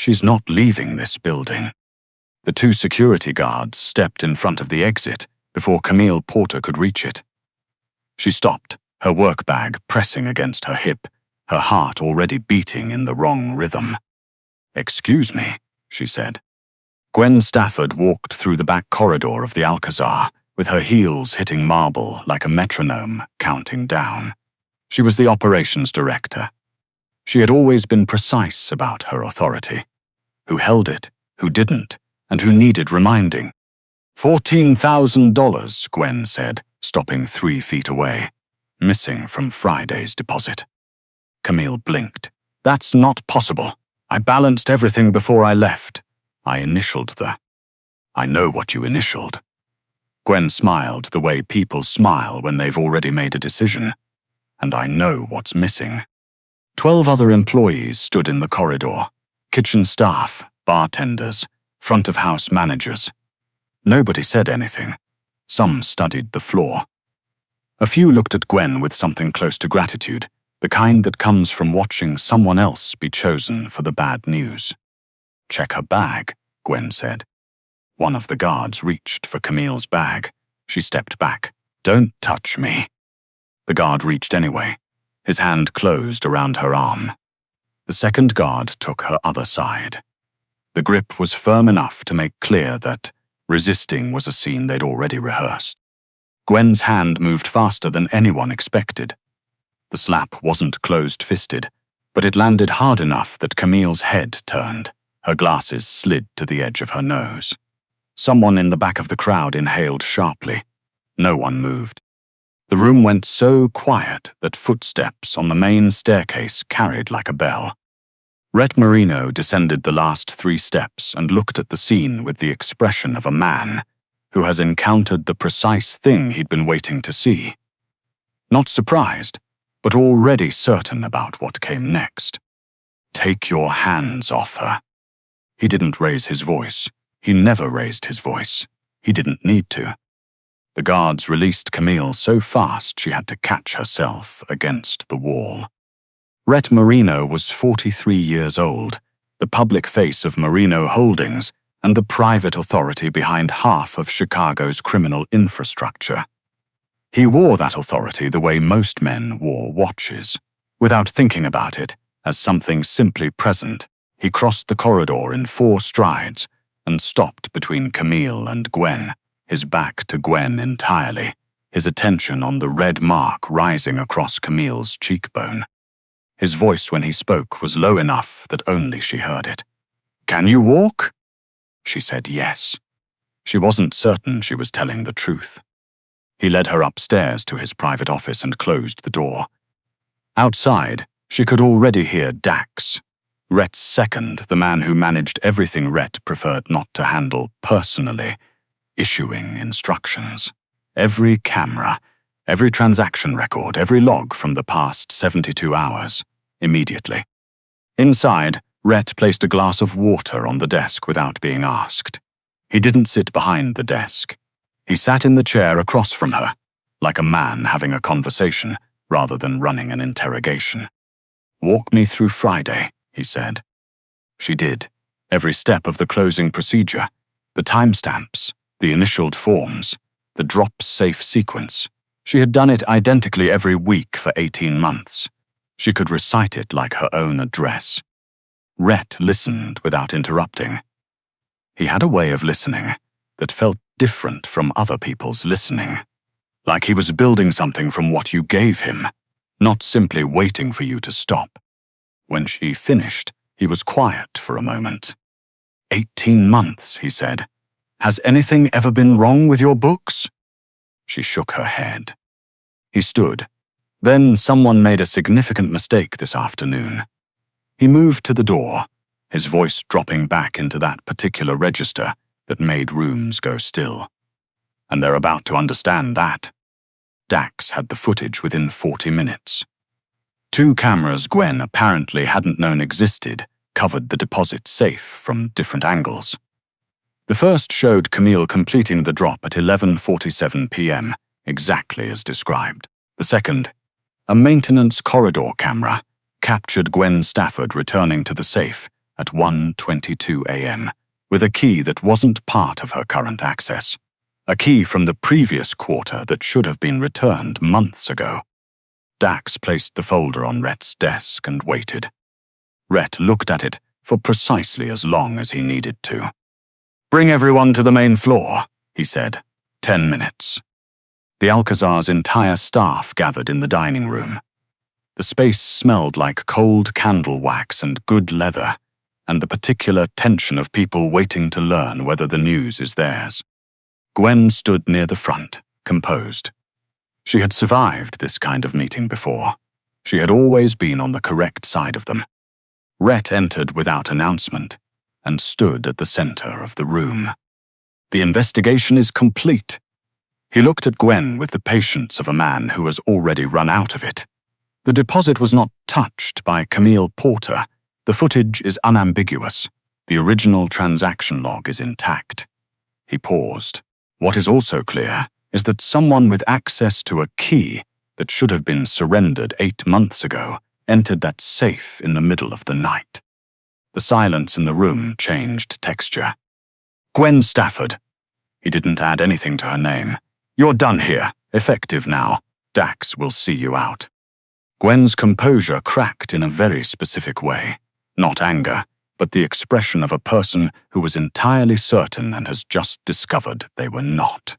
She's not leaving this building. The two security guards stepped in front of the exit before Camille Porter could reach it. She stopped, her work bag pressing against her hip, her heart already beating in the wrong rhythm. "Excuse me," she said. Gwen Stafford walked through the back corridor of the Alcazar, with her heels hitting marble like a metronome, counting down. She was the operations director. She had always been precise about her authority. Who held it, who didn't, and who needed reminding. $14,000, Gwen said, stopping 3 feet away, missing from Friday's deposit. Camille blinked. "That's not possible. I balanced everything before I left. I initialed the..." "I know what you initialed." Gwen smiled the way people smile when they've already made a decision. "And I know what's missing." 12 other employees stood in the corridor. Kitchen staff, bartenders, front-of-house managers. Nobody said anything. Some studied the floor. A few looked at Gwen with something close to gratitude, the kind that comes from watching someone else be chosen for the bad news. "Check her bag," Gwen said. One of the guards reached for Camille's bag. She stepped back. "Don't touch me." The guard reached anyway. His hand closed around her arm. The second guard took her other side. The grip was firm enough to make clear that resisting was a scene they'd already rehearsed. Gwen's hand moved faster than anyone expected. The slap wasn't closed-fisted, but it landed hard enough that Camille's head turned. Her glasses slid to the edge of her nose. Someone in the back of the crowd inhaled sharply. No one moved. The room went so quiet that footsteps on the main staircase carried like a bell. Rhett Marino descended the last 3 steps and looked at the scene with the expression of a man who has encountered the precise thing he'd been waiting to see. Not surprised, but already certain about what came next. "Take your hands off her." He didn't raise his voice. He never raised his voice. He didn't need to. The guards released Camille so fast she had to catch herself against the wall. Rhett Marino was 43 years old, the public face of Marino Holdings and the private authority behind half of Chicago's criminal infrastructure. He wore that authority the way most men wore watches. Without thinking about it, as something simply present, he crossed the corridor in 4 strides and stopped between Camille and Gwen, his back to Gwen entirely, his attention on the red mark rising across Camille's cheekbone. His voice when he spoke was low enough that only she heard it. "Can you walk?" She said yes. She wasn't certain she was telling the truth. He led her upstairs to his private office and closed the door. Outside, she could already hear Dax, Rhett's second, the man who managed everything Rhett preferred not to handle personally, issuing instructions. Every camera, every transaction record, every log from the past 72 hours, immediately. Inside, Rhett placed a glass of water on the desk without being asked. He didn't sit behind the desk. He sat in the chair across from her, like a man having a conversation rather than running an interrogation. "Walk me through Friday," he said. She did, every step of the closing procedure, the timestamps, the initialed forms, the drop-safe sequence. She had done it identically every week for 18 months. She could recite it like her own address. Rhett listened without interrupting. He had a way of listening that felt different from other people's listening, like he was building something from what you gave him, not simply waiting for you to stop. When she finished, he was quiet for a moment. 18 months, he said. "Has anything ever been wrong with your books?" She shook her head. He stood. "Then someone made a significant mistake this afternoon." He moved to the door, his voice dropping back into that particular register that made rooms go still. "And they're about to understand that." Dax had the footage within 40 minutes. 2 cameras Gwen apparently hadn't known existed covered the deposit safe from different angles. The first showed Camille completing the drop at 11:47 p.m., exactly as described. The second, a maintenance corridor camera, captured Gwen Stafford returning to the safe at 1:22 a.m. with a key that wasn't part of her current access. A key from the previous quarter that should have been returned months ago. Dax placed the folder on Rhett's desk and waited. Rhett looked at it for precisely as long as he needed to. "Bring everyone to the main floor," he said. 10 minutes. The Alcazar's entire staff gathered in the dining room. The space smelled like cold candle wax and good leather, and the particular tension of people waiting to learn whether the news is theirs. Gwen stood near the front, composed. She had survived this kind of meeting before. She had always been on the correct side of them. Rhett entered without announcement and stood at the center of the room. "The investigation is complete." He looked at Gwen with the patience of a man who has already run out of it. The deposit was not touched by Camille Porter. The footage is unambiguous. The original transaction log is intact. He paused. What is also clear is that someone with access to a key that should have been surrendered 8 months ago entered that safe in the middle of the night. The silence in the room changed texture. "Gwen Stafford." He didn't add anything to her name. "You're done here. Effective now. Dax will see you out." Gwen's composure cracked in a very specific way. Not anger, but the expression of a person who was entirely certain and has just discovered they were not.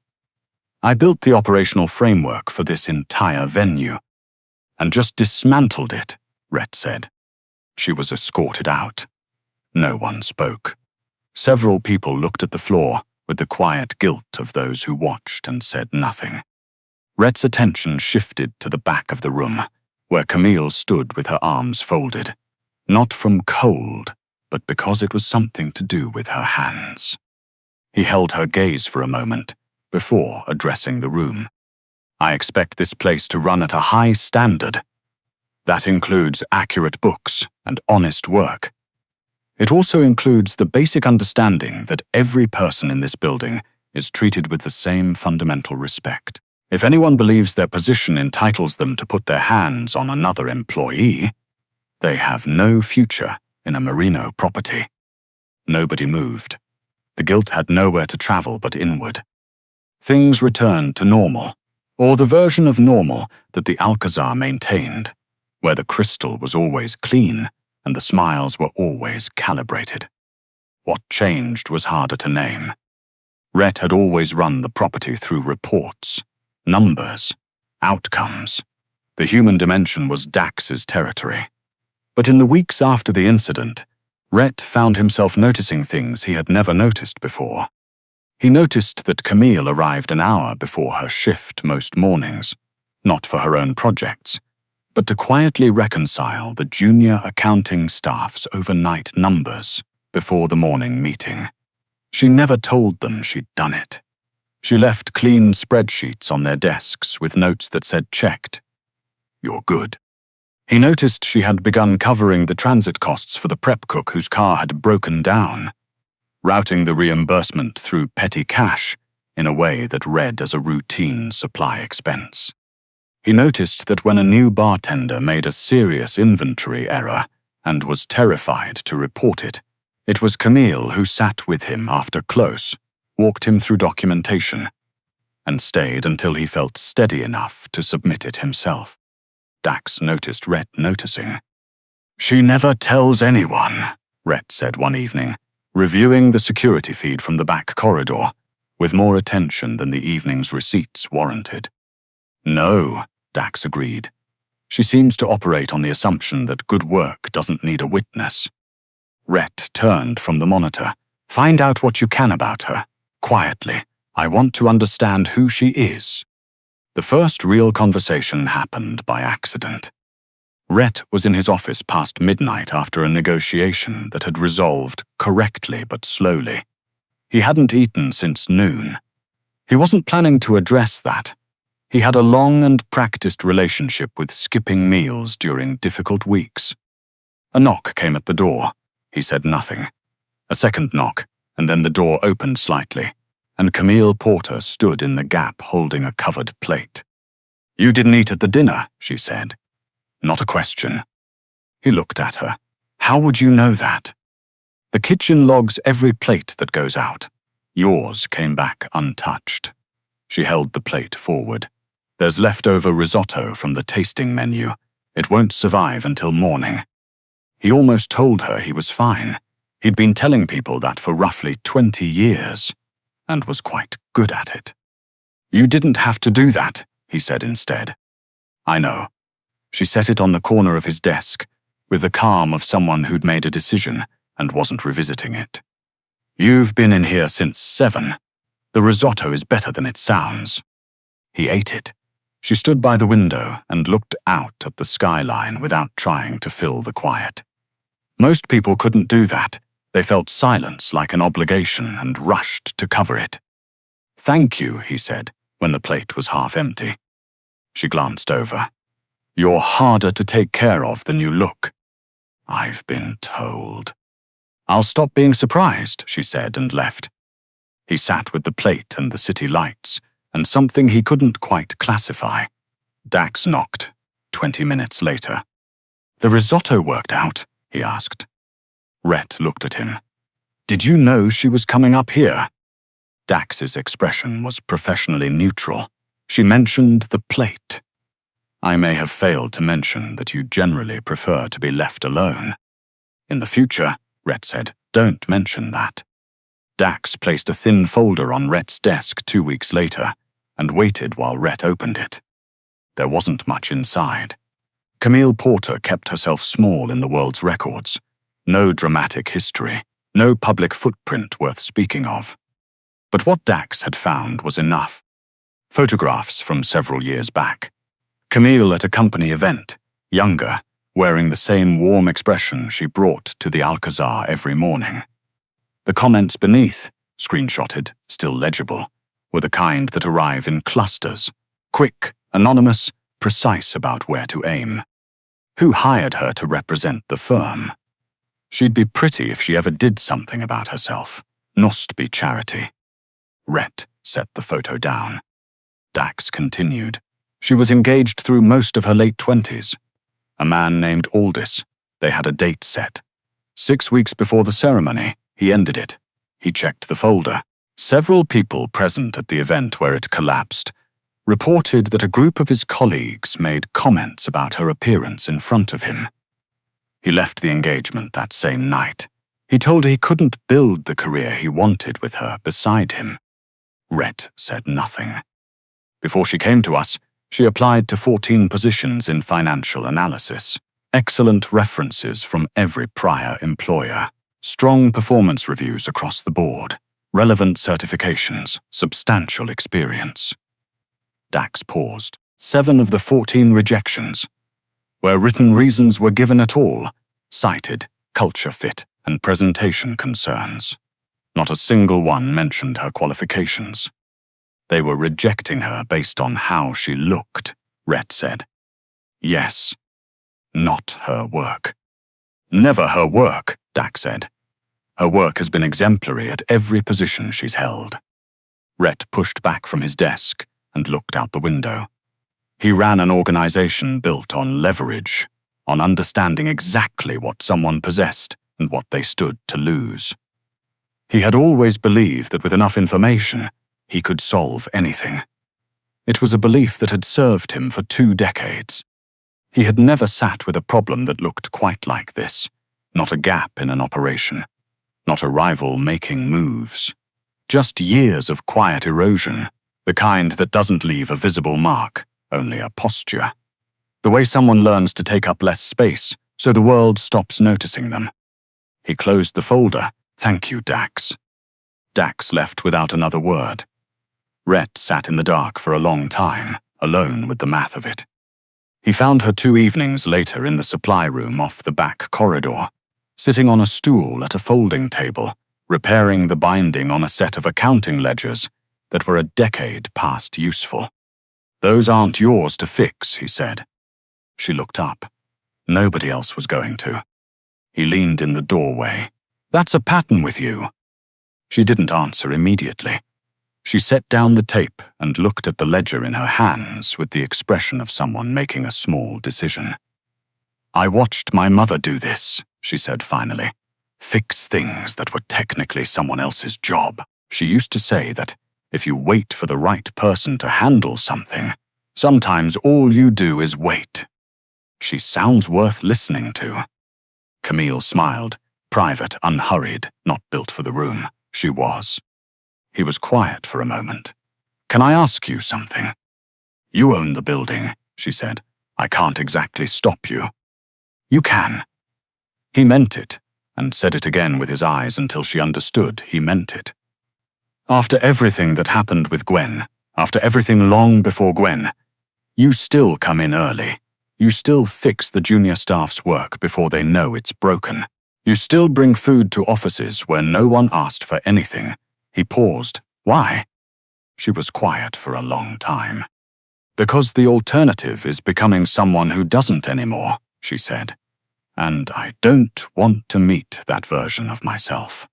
"I built the operational framework for this entire venue, and just dismantled it," Rhett said. She was escorted out. No one spoke. Several people looked at the floor with the quiet guilt of those who watched and said nothing. Rhett's attention shifted to the back of the room, where Camille stood with her arms folded, not from cold, but because it was something to do with her hands. He held her gaze for a moment before addressing the room. "I expect this place to run at a high standard. That includes accurate books and honest work. It also includes the basic understanding that every person in this building is treated with the same fundamental respect. If anyone believes their position entitles them to put their hands on another employee, they have no future in a Merino property." Nobody moved. The guilt had nowhere to travel but inward. Things returned to normal, or the version of normal that the Alcazar maintained, where the crystal was always clean and the smiles were always calibrated. What changed was harder to name. Rhett had always run the property through reports, numbers, outcomes. The human dimension was Dax's territory. But in the weeks after the incident, Rhett found himself noticing things he had never noticed before. He noticed that Camille arrived an hour before her shift most mornings, not for her own projects, but to quietly reconcile the junior accounting staff's overnight numbers before the morning meeting. She never told them she'd done it. She left clean spreadsheets on their desks with notes that said checked. "You're good." He noticed she had begun covering the transit costs for the prep cook whose car had broken down, routing the reimbursement through petty cash in a way that read as a routine supply expense. He noticed that when a new bartender made a serious inventory error and was terrified to report it, it was Camille who sat with him after close, walked him through documentation, and stayed until he felt steady enough to submit it himself. Dax noticed Rhett noticing. "She never tells anyone," Rhett said one evening, reviewing the security feed from the back corridor, with more attention than the evening's receipts warranted. "No," Dax agreed. "She seems to operate on the assumption that good work doesn't need a witness." Rhett turned from the monitor. "Find out what you can about her. Quietly. I want to understand who she is." The first real conversation happened by accident. Rhett was in his office past midnight after a negotiation that had resolved correctly but slowly. He hadn't eaten since noon. He wasn't planning to address that. He had a long and practiced relationship with skipping meals during difficult weeks. A knock came at the door. He said nothing. A second knock, and then the door opened slightly, and Camille Porter stood in the gap holding a covered plate. "You didn't eat at the dinner," she said. "Not a question." He looked at her. "How would you know that?" The kitchen logs every plate that goes out. Yours came back untouched. She held the plate forward. There's leftover risotto from the tasting menu. It won't survive until morning. He almost told her he was fine. He'd been telling people that for roughly 20 years, and was quite good at it. You didn't have to do that, he said instead. I know. She set it on the corner of his desk, with the calm of someone who'd made a decision and wasn't revisiting it. You've been in here since 7. The risotto is better than it sounds. He ate it. She stood by the window and looked out at the skyline without trying to fill the quiet. Most people couldn't do that. They felt silence like an obligation and rushed to cover it. Thank you, he said, when the plate was half empty. She glanced over. You're harder to take care of than you look. I've been told. I'll stop being surprised, she said and left. He sat with the plate and the city lights, and something he couldn't quite classify. Dax knocked, 20 minutes later. The risotto worked out, he asked. Rhett looked at him. Did you know she was coming up here? Dax's expression was professionally neutral. She mentioned the plate. I may have failed to mention that you generally prefer to be left alone. In the future, Rhett said, don't mention that. Dax placed a thin folder on Rhett's desk 2 weeks later and waited while Rhett opened it. There wasn't much inside. Camille Porter kept herself small in the world's records. No dramatic history, no public footprint worth speaking of. But what Dax had found was enough. Photographs from several years back. Camille at a company event, younger, wearing the same warm expression she brought to the Alcazar every morning. The comments beneath, screenshotted, still legible, were the kind that arrive in clusters, quick, anonymous, precise about where to aim. Who hired her to represent the firm? She'd be pretty if she ever did something about herself. Must be charity. Rhett set the photo down. Dax continued. She was engaged through most of her late 20s. A man named Aldis. They had a date set. 6 weeks before the ceremony, he ended it. He checked the folder. Several people present at the event where it collapsed reported that a group of his colleagues made comments about her appearance in front of him. He left the engagement that same night. He told her he couldn't build the career he wanted with her beside him. Rhett said nothing. Before she came to us, she applied to 14 positions in financial analysis. Excellent references from every prior employer. Strong performance reviews across the board. Relevant certifications. Substantial experience. Dax paused. 7 of the 14 rejections, where written reasons were given at all, cited culture fit and presentation concerns. Not a single one mentioned her qualifications. They were rejecting her based on how she looked, Rhett said. Yes, not her work. Never her work, Dax said. Her work has been exemplary at every position she's held. Rhett pushed back from his desk and looked out the window. He ran an organization built on leverage, on understanding exactly what someone possessed and what they stood to lose. He had always believed that with enough information, he could solve anything. It was a belief that had served him for 2 decades. He had never sat with a problem that looked quite like this. Not a gap in an operation. Not a rival making moves. Just years of quiet erosion, the kind that doesn't leave a visible mark, only a posture. The way someone learns to take up less space, so the world stops noticing them. He closed the folder. Thank you, Dax. Dax left without another word. Rhett sat in the dark for a long time, alone with the math of it. He found her 2 evenings later in the supply room off the back corridor, sitting on a stool at a folding table, repairing the binding on a set of accounting ledgers that were a decade past useful. Those aren't yours to fix, he said. She looked up. Nobody else was going to. He leaned in the doorway. That's a pattern with you. She didn't answer immediately. She set down the tape and looked at the ledger in her hands with the expression of someone making a small decision. I watched my mother do this, she said finally. Fix things that were technically someone else's job. She used to say that if you wait for the right person to handle something, sometimes all you do is wait. She sounds worth listening to. Camille smiled, private, unhurried, not built for the room. She was. He was quiet for a moment. Can I ask you something? You own the building, she said. I can't exactly stop you. You can. He meant it, and said it again with his eyes until she understood he meant it. After everything that happened with Gwen, after everything long before Gwen, you still come in early. You still fix the junior staff's work before they know it's broken. You still bring food to offices where no one asked for anything. He paused. Why? She was quiet for a long time. Because the alternative is becoming someone who doesn't anymore, she said. And I don't want to meet that version of myself.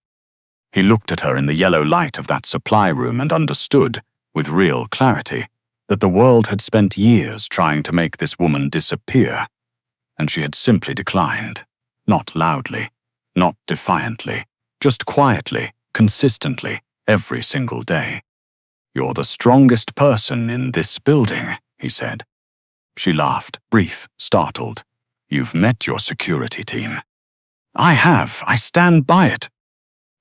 He looked at her in the yellow light of that supply room and understood, with real clarity, that the world had spent years trying to make this woman disappear, and she had simply declined, not loudly, not defiantly, just quietly, consistently, every single day. You're the strongest person in this building, he said. She laughed, brief, startled. You've met your security team. I have. I stand by it.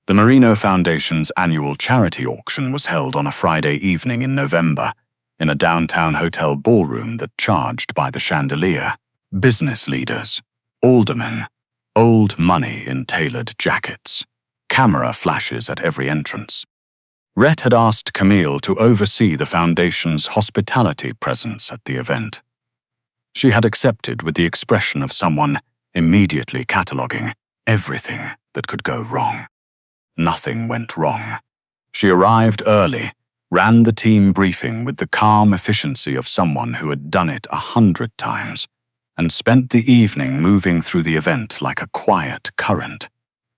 The Marino Foundation's annual charity auction was held on a Friday evening in November, in a downtown hotel ballroom that charged by the chandelier. Business leaders, aldermen, old money in tailored jackets, camera flashes at every entrance. Rhett had asked Camille to oversee the Foundation's hospitality presence at the event. She had accepted with the expression of someone immediately cataloguing everything that could go wrong. Nothing went wrong. She arrived early, ran the team briefing with the calm efficiency of someone who had done it 100 times, and spent the evening moving through the event like a quiet current,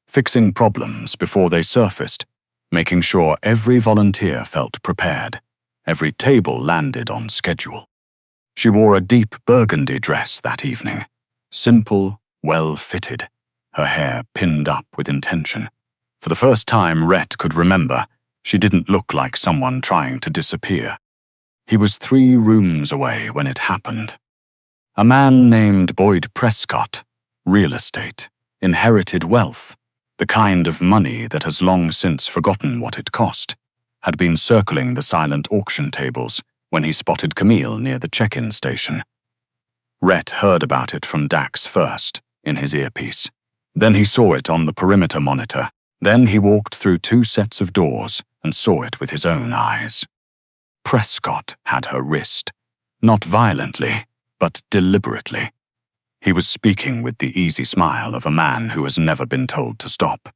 fixing problems before they surfaced, making sure every volunteer felt prepared, every table landed on schedule. She wore a deep burgundy dress that evening, simple, well-fitted, her hair pinned up with intention. For the first time Rhett could remember, she didn't look like someone trying to disappear. He was 3 rooms away when it happened. A man named Boyd Prescott, real estate, inherited wealth, the kind of money that has long since forgotten what it cost, had been circling the silent auction tables when he spotted Camille near the check-in station. Rhett heard about it from Dax first, in his earpiece. Then he saw it on the perimeter monitor. Then he walked through 2 sets of doors and saw it with his own eyes. Prescott had her wrist, not violently, but deliberately. He was speaking with the easy smile of a man who has never been told to stop.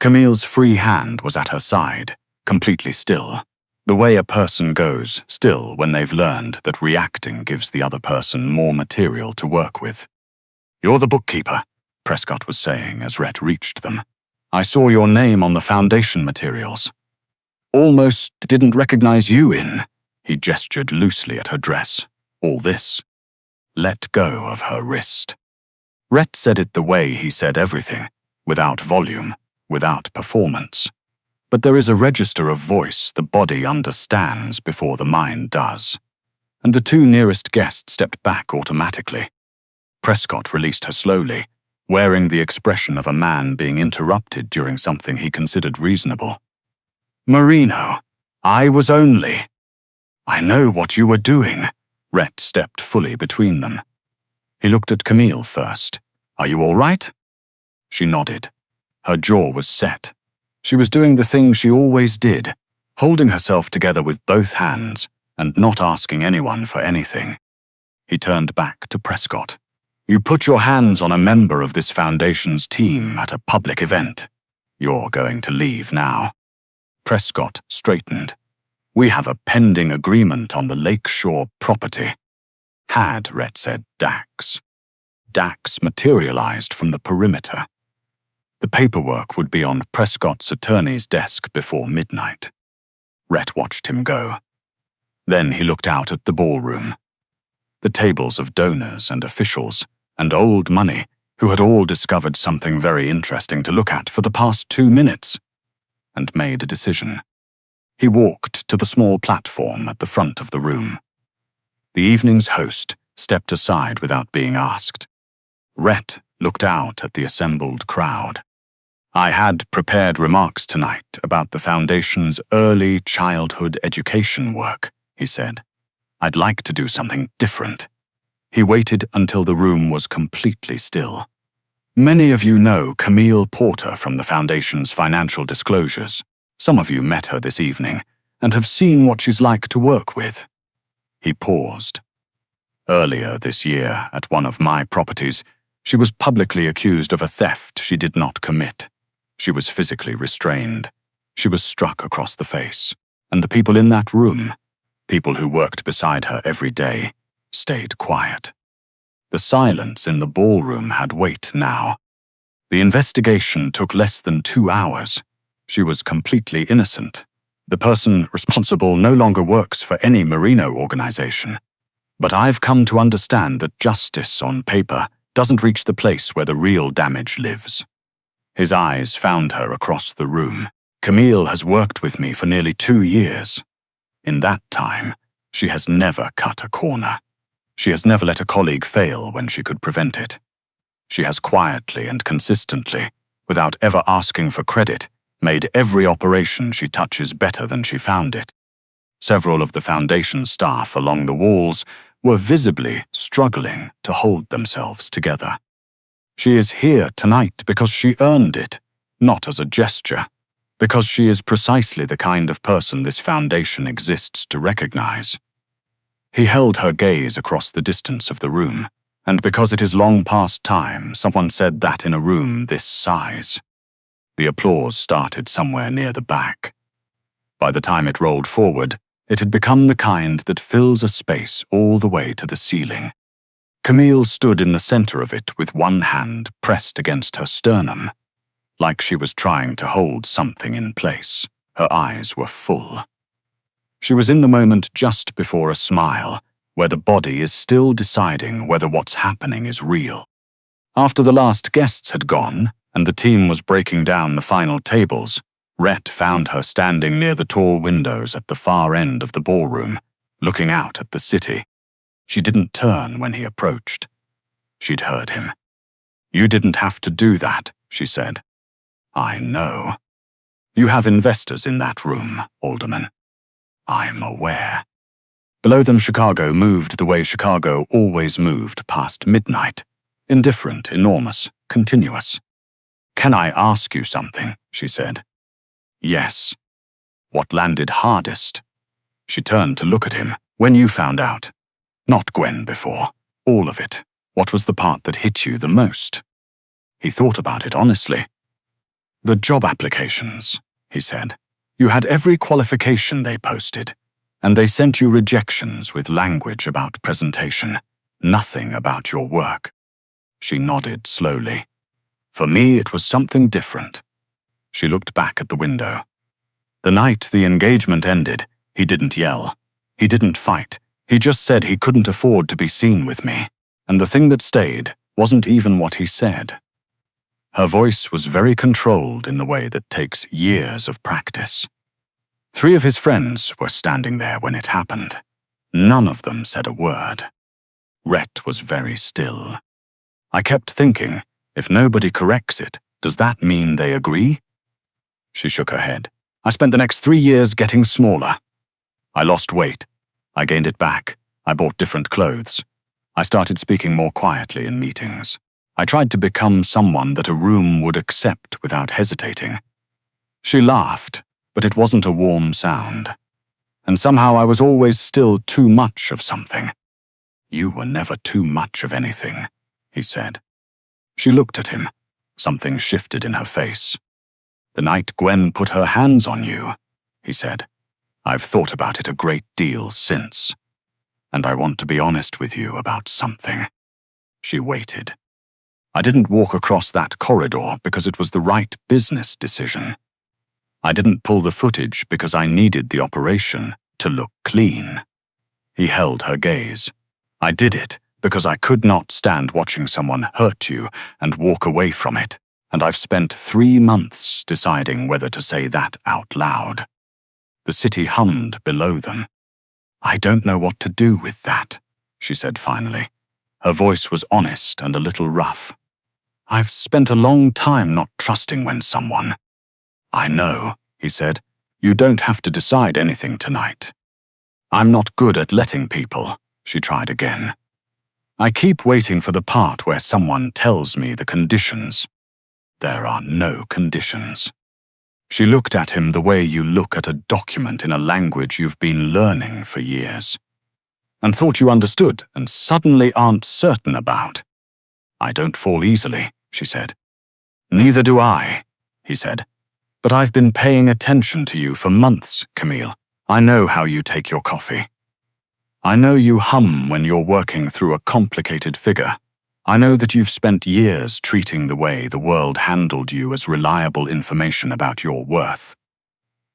Camille's free hand was at her side, completely still, the way a person goes still when they've learned that reacting gives the other person more material to work with. You're the bookkeeper, Prescott was saying as Rhett reached them. I saw your name on the Foundation materials. Almost didn't recognize you in. He gestured loosely at her dress. All this. Let go of her wrist. Rhett said it the way he said everything, without volume, without performance. But there is a register of voice the body understands before the mind does. And the 2 nearest guests stepped back automatically. Prescott released her slowly, wearing the expression of a man being interrupted during something he considered reasonable. Marino, I was only. I know what you were doing. Rhett stepped fully between them. He looked at Camille first. Are you all right? She nodded. Her jaw was set. She was doing the thing she always did, holding herself together with both hands and not asking anyone for anything. He turned back to Prescott. You put your hands on a member of this Foundation's team at a public event. You're going to leave now. Prescott straightened. We have a pending agreement on the Lakeshore property. Had, Rhett said, Dax. Dax materialized from the perimeter. The paperwork would be on Prescott's attorney's desk before midnight. Rhett watched him go. Then he looked out at the ballroom. The tables of donors and officials and old money who had all discovered something very interesting to look at for the past 2 minutes, and made a decision. He walked to the small platform at the front of the room. The evening's host stepped aside without being asked. Rhett looked out at the assembled crowd. I had prepared remarks tonight about the Foundation's early childhood education work, he said. I'd like to do something different. He waited until the room was completely still. Many of you know Camille Porter from the Foundation's financial disclosures. Some of you met her this evening and have seen what she's like to work with. He paused. Earlier this year, at one of my properties, she was publicly accused of a theft she did not commit. She was physically restrained. She was struck across the face, and the people in that room, people who worked beside her every day, stayed quiet. The silence in the ballroom had weight now. The investigation took less than 2 hours. She was completely innocent. The person responsible no longer works for any Merino organization. But I've come to understand that justice on paper doesn't reach the place where the real damage lives. His eyes found her across the room. Camille has worked with me for nearly 2 years. In that time, she has never cut a corner. She has never let a colleague fail when she could prevent it. She has quietly and consistently, without ever asking for credit, made every operation she touches better than she found it. Several of the Foundation staff along the walls were visibly struggling to hold themselves together. She is here tonight because she earned it, not as a gesture, because she is precisely the kind of person this Foundation exists to recognize. He held her gaze across the distance of the room, and because it is long past time, someone said that in a room this size. The applause started somewhere near the back. By the time it rolled forward, it had become the kind that fills a space all the way to the ceiling. Camille stood in the center of it with one hand pressed against her sternum, like she was trying to hold something in place. Her eyes were full. She was in the moment just before a smile, where the body is still deciding whether what's happening is real. After the last guests had gone, and the team was breaking down the final tables, Rhett found her standing near the tall windows at the far end of the ballroom, looking out at the city. She didn't turn when he approached. She'd heard him. "You didn't have to do that," she said. "I know. You have investors in that room, Alderman. I'm aware." Below them, Chicago moved the way Chicago always moved past midnight. Indifferent, enormous, continuous. "Can I ask you something?" she said. "Yes." "What landed hardest?" She turned to look at him. "When you found out. Not Gwen before. All of it. What was the part that hit you the most?" He thought about it honestly. "The job applications," he said. "You had every qualification they posted, and they sent you rejections with language about presentation, nothing about your work." She nodded slowly. "For me, it was something different." She looked back at the window. The night the engagement ended, he didn't yell. He didn't fight. He just said he couldn't afford to be seen with me, and the thing that stayed wasn't even what he said. Her voice was very controlled in the way that takes years of practice. 3 of his friends were standing there when it happened. None of them said a word. Rhett was very still. I kept thinking, if nobody corrects it, does that mean they agree? She shook her head. "I spent the next 3 years getting smaller. I lost weight. I gained it back. I bought different clothes. I started speaking more quietly in meetings. I tried to become someone that a room would accept without hesitating." She laughed, but it wasn't a warm sound. "And somehow I was always still too much of something." "You were never too much of anything," he said. She looked at him. Something shifted in her face. "The night Gwen put her hands on you," he said. "I've thought about it a great deal since. And I want to be honest with you about something." She waited. "I didn't walk across that corridor because it was the right business decision. I didn't pull the footage because I needed the operation to look clean." He held her gaze. "I did it because I could not stand watching someone hurt you and walk away from it, and I've spent 3 months deciding whether to say that out loud. The city hummed below them. I don't know what to do with that, she said finally. Her voice was honest and a little rough. I've spent a long time not trusting when someone... I know, he said. You don't have to decide anything tonight. I'm not good at letting people, she tried again. I keep waiting for the part where someone tells me the conditions. There are no conditions. She looked at him the way you look at a document in a language you've been learning for years, and thought you understood and suddenly aren't certain about. I don't fall easily, she said. Neither do I, he said. But I've been paying attention to you for months, Camille. I know how you take your coffee. I know you hum when you're working through a complicated figure. I know that you've spent years treating the way the world handled you as reliable information about your worth.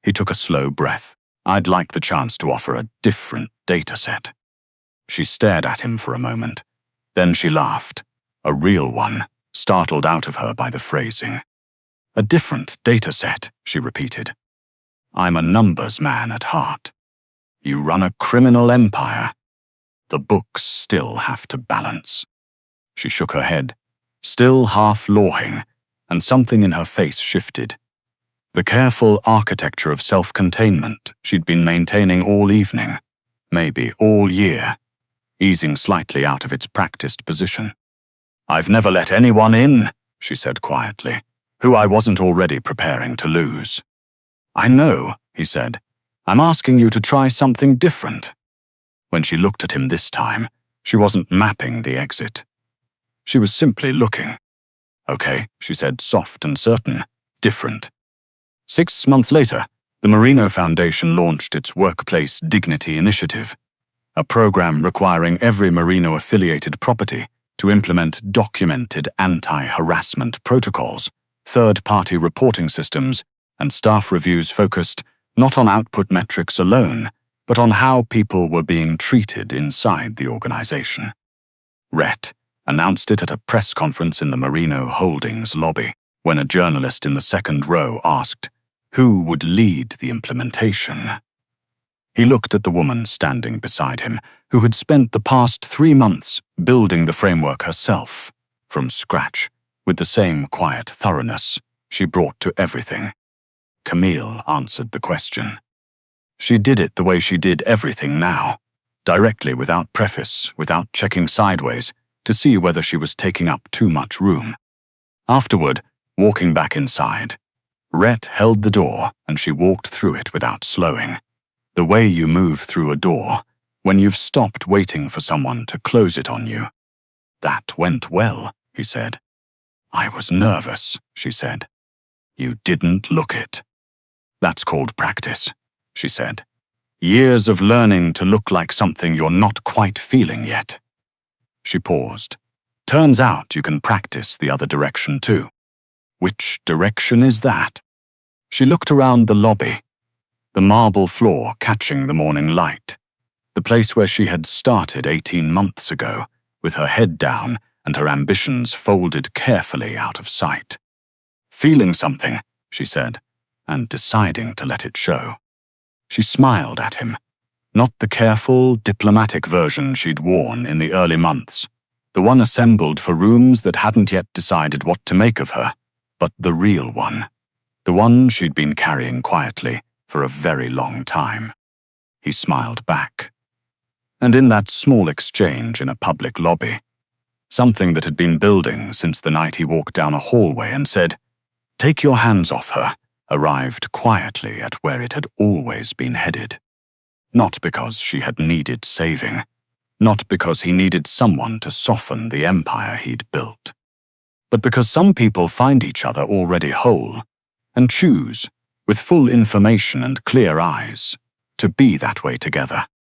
He took a slow breath. I'd like the chance to offer a different data set. She stared at him for a moment. Then she laughed. A real one, startled out of her by the phrasing. A different data set, she repeated. I'm a numbers man at heart. You run a criminal empire. The books still have to balance. She shook her head, still half lawing, and something in her face shifted. The careful architecture of self-containment she'd been maintaining all evening, maybe all year, easing slightly out of its practiced position. I've never let anyone in, she said quietly, who I wasn't already preparing to lose. I know, he said. I'm asking you to try something different. When she looked at him this time, she wasn't mapping the exit. She was simply looking. Okay, she said, soft and certain. Different. 6 months later, the Merino Foundation launched its Workplace Dignity Initiative, a program requiring every Merino-affiliated property to implement documented anti-harassment protocols, third-party reporting systems, and staff reviews focused not on output metrics alone, but on how people were being treated inside the organization. Rhett announced it at a press conference in the Merino Holdings lobby, when a journalist in the second row asked who would lead the implementation. He looked at the woman standing beside him, who had spent the past 3 months building the framework herself, from scratch, with the same quiet thoroughness she brought to everything. Camille answered the question. She did it the way she did everything now, directly, without preface, without checking sideways, to see whether she was taking up too much room. Afterward, walking back inside, Rhett held the door and she walked through it without slowing. The way you move through a door when you've stopped waiting for someone to close it on you. That went well, he said. I was nervous, she said. You didn't look it. That's called practice, she said. Years of learning to look like something you're not quite feeling yet. She paused. Turns out you can practice the other direction too. Which direction is that? She looked around the lobby, the marble floor catching the morning light, the place where she had started 18 months ago, with her head down and her ambitions folded carefully out of sight. Feeling something, she said, and deciding to let it show. She smiled at him. Not the careful, diplomatic version she'd worn in the early months, the one assembled for rooms that hadn't yet decided what to make of her, but the real one, the one she'd been carrying quietly for a very long time. He smiled back. And in that small exchange in a public lobby, something that had been building since the night he walked down a hallway and said, "Take your hands off her," arrived quietly at where it had always been headed. Not because she had needed saving, not because he needed someone to soften the empire he'd built, but because some people find each other already whole and choose, with full information and clear eyes, to be that way together.